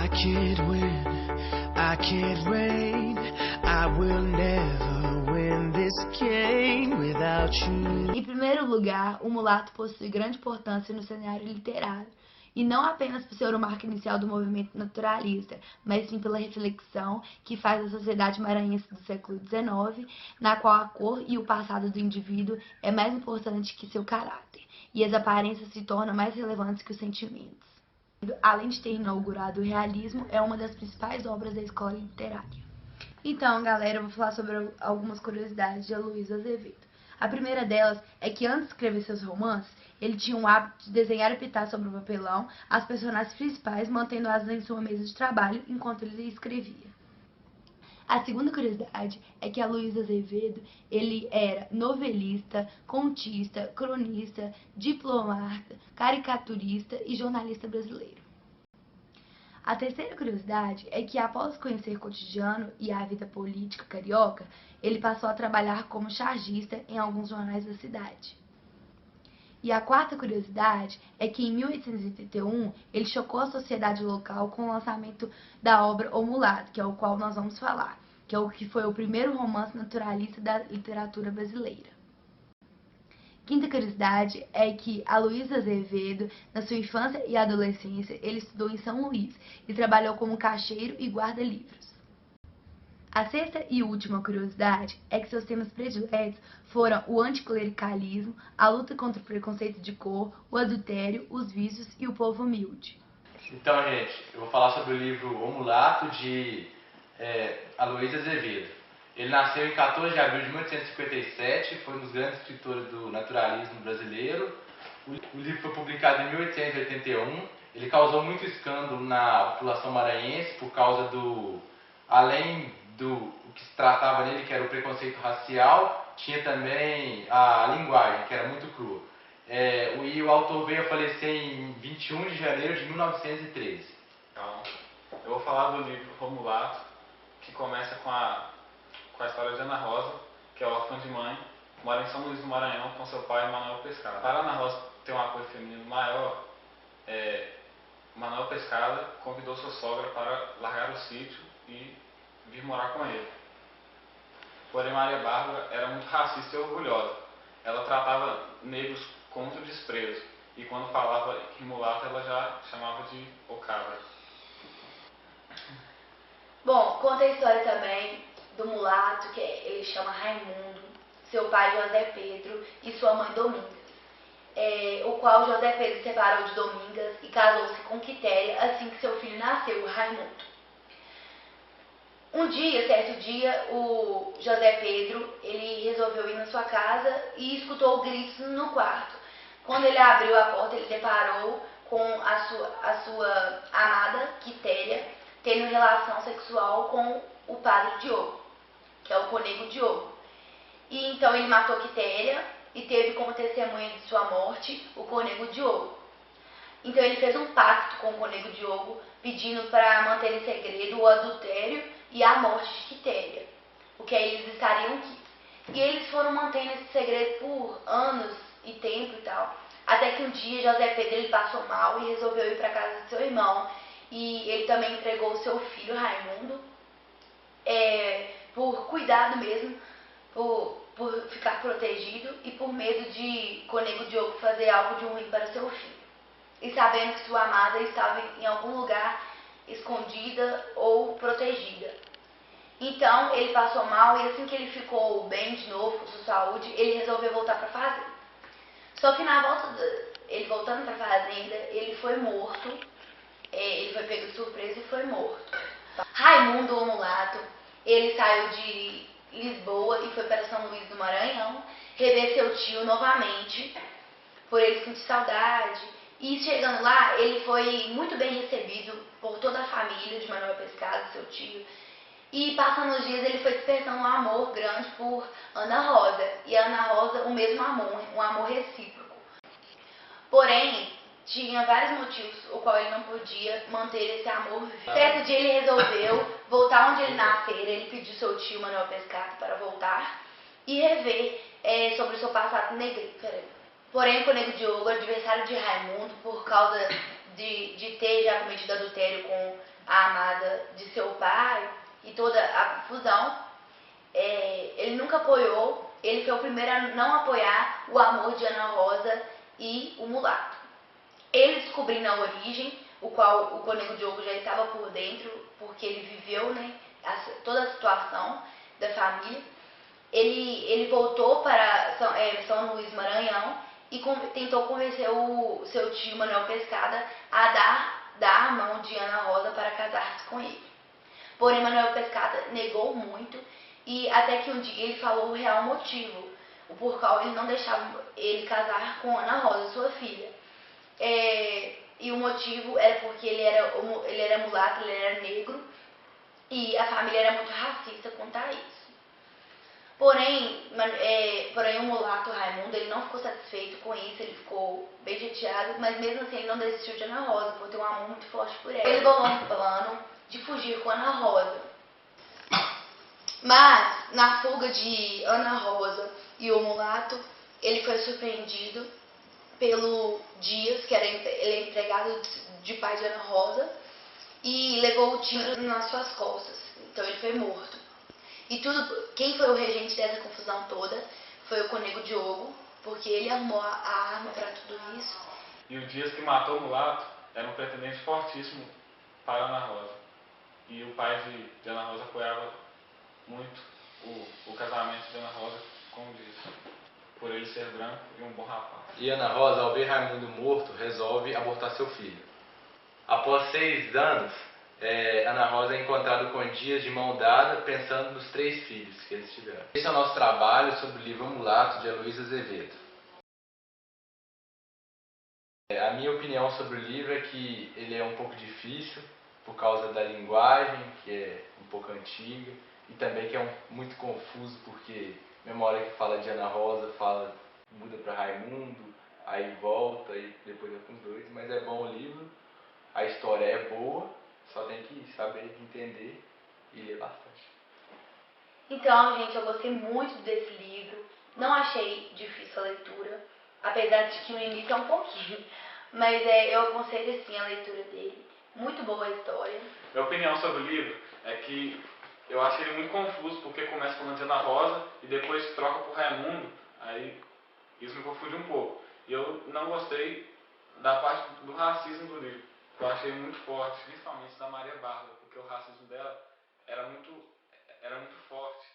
I can't win, I can't reign, I will never win this game without you. Em primeiro lugar, o mulato possui grande importância no cenário literário, e não apenas por ser o marco inicial do movimento naturalista, mas sim pela reflexão que faz da sociedade maranhense do século XIX, na qual a cor e o passado do indivíduo é mais importante que seu caráter, e as aparências se tornam mais relevantes que os sentimentos. Além de ter inaugurado o realismo, é uma das principais obras da escola literária. Então, galera, eu vou falar sobre algumas curiosidades de Aloysio Azevedo. A primeira delas é que antes de escrever seus romances, ele tinha o hábito de desenhar e pintar sobre o papelão as personagens principais, mantendo-as em sua mesa de trabalho enquanto ele escrevia. A segunda curiosidade é que Aloysio Azevedo, ele era novelista, contista, cronista, diplomata, caricaturista e jornalista brasileiro. A terceira curiosidade é que, após conhecer o cotidiano e a vida política carioca, ele passou a trabalhar como chargista em alguns jornais da cidade. E a quarta curiosidade é que, em 1881, ele chocou a sociedade local com o lançamento da obra O Mulato, que é o qual nós vamos falar, que foi o primeiro romance naturalista da literatura brasileira. Quinta curiosidade é que Aloysio Azevedo, na sua infância e adolescência, ele estudou em São Luís e trabalhou como caixeiro e guarda-livros. A sexta e última curiosidade é que seus temas prediletos foram o anticlericalismo, a luta contra o preconceito de cor, o adultério, os vícios e o povo humilde. Então, gente, eu vou falar sobre o livro O Mulato, de Aloysio Azevedo. Ele nasceu em 14 de abril de 1857, foi um dos grandes escritores do naturalismo brasileiro. O livro foi publicado em 1881. Ele causou muito escândalo na população maranhense por causa além do que se tratava nele, que era o preconceito racial, tinha também a linguagem, que era muito crua. E o autor veio a falecer em 21 de janeiro de 1913. Então, eu vou falar do livro O Mulato, que começa com a história de Ana Rosa, que é órfã de mãe, mora em São Luís do Maranhão com seu pai, Manuel Pescada. Para Ana Rosa ter um apoio feminino maior, Manuel Pescada convidou sua sogra para largar o sítio e vir morar com ele. Porém, Maria Bárbara era muito racista e orgulhosa. Ela tratava negros com muito desprezo, e quando falava em mulato, ela já chamava de o cabra. Bom, conta a história também do mulato, que ele chama Raimundo, seu pai José Pedro e sua mãe Domingas, o qual José Pedro separou de Domingas e casou-se com Quitéria assim que seu filho nasceu, Raimundo. Certo dia, o José Pedro, ele resolveu ir na sua casa e escutou gritos no quarto. Quando ele abriu a porta, ele deparou com a sua amada, Quitéria, tendo relação sexual com o padre Diogo, que é o Cônego Diogo. E então ele matou Quitéria e teve como testemunha de sua morte o Cônego Diogo. Então ele fez um pacto com o Cônego Diogo, pedindo para manter em segredo o adultério e a morte de Quitéria, o que eles estariam quites. E eles foram mantendo esse segredo por anos e tempo e tal, até que um dia José Pedro ele passou mal e resolveu ir para casa de seu irmão, e ele também entregou o seu filho Raimundo, por cuidado mesmo, por ficar protegido e por medo de Cônego Diogo fazer algo de ruim para seu filho, e sabendo que sua amada estava em algum lugar escondida ou protegida. Então ele passou mal, e assim que ele ficou bem de novo com sua saúde, ele resolveu voltar para a fazenda. Só que na volta ele voltando para a fazenda, ele foi morto. Ele foi pego de surpresa e foi morto. Raimundo, o mulato, ele saiu de Lisboa e foi para São Luís do Maranhão rever seu tio novamente, por ele sentir saudade. E chegando lá, ele foi muito bem recebido por toda a família de Manuel Pescada, seu tio. E passando os dias, ele foi despertando um amor grande por Ana Rosa. E a Ana Rosa, o mesmo amor, um amor recíproco. Porém, tinha vários motivos o qual ele não podia manter esse amor vivo. Certo dia ele resolveu voltar onde ele nascera. Ele pediu seu tio Manuel Pescada para voltar e rever sobre o seu passado negreiro. Porém, o Cônego Diogo, adversário de Raimundo, por causa de ter já cometido adultério com a amada de seu pai e toda a confusão, ele nunca apoiou, ele foi o primeiro a não apoiar o amor de Ana Rosa e o mulato. Ele descobrindo a origem, o qual o Cônego Diogo já estava por dentro, porque ele viveu, né, toda a situação da família. Ele voltou para São Luís Maranhão e tentou convencer o seu tio Manuel Pescada a dar a mão de Ana Rosa para casar-se com ele. Porém, Manuel Pescada negou muito e até que um dia ele falou o real motivo, o por qual ele não deixava ele casar com Ana Rosa, sua filha. E o motivo era porque ele era mulato, ele era negro e a família era muito racista quanto a isso. Porém, o mulato Raimundo ele não ficou satisfeito com isso, ele ficou bem chateado, mas mesmo assim ele não desistiu de Ana Rosa, por ter um amor muito forte por ela. Ele bolou um plano de fugir com Ana Rosa. Mas, na fuga de Ana Rosa e o mulato, ele foi surpreendido pelo Dias, que ele é empregado de pai de Ana Rosa, e levou o tiro nas suas costas. Então ele foi morto. E quem foi o regente dessa confusão toda foi o Cônego Diogo, porque ele armou a arma para tudo isso. E o Dias que matou o mulato era um pretendente fortíssimo para Ana Rosa. E o pai de Ana Rosa apoiava muito o casamento de Ana Rosa com o Dias, por ele ser branco e um bom rapaz. E Ana Rosa, ao ver Raimundo morto, resolve abortar seu filho. Após 6 anos, Ana Rosa é encontrada com Dias de mão dada, pensando nos 3 filhos que eles tiveram. Esse é o nosso trabalho sobre o livro Mulato, de Aloísio Azevedo. A minha opinião sobre o livro é que ele é um pouco difícil, por causa da linguagem, que é um pouco antiga, e também que é muito confuso, porque mesma hora que fala de Ana Rosa, muda para Raimundo, aí volta, e depois é com os 2, mas é bom o livro, a história é boa, só tem que saber entender e ler bastante. Então, gente, eu gostei muito desse livro, não achei difícil a leitura, apesar de que no início é um pouquinho, mas eu aconselho sim a leitura dele. Muito boa a história. Minha opinião sobre o livro é que eu achei ele muito confuso, porque começa falando de Ana Rosa e depois troca por Raimundo, aí isso me confunde um pouco. E eu não gostei da parte do racismo do livro, que eu achei muito forte, principalmente da Maria Bárbara, porque o racismo dela era muito forte.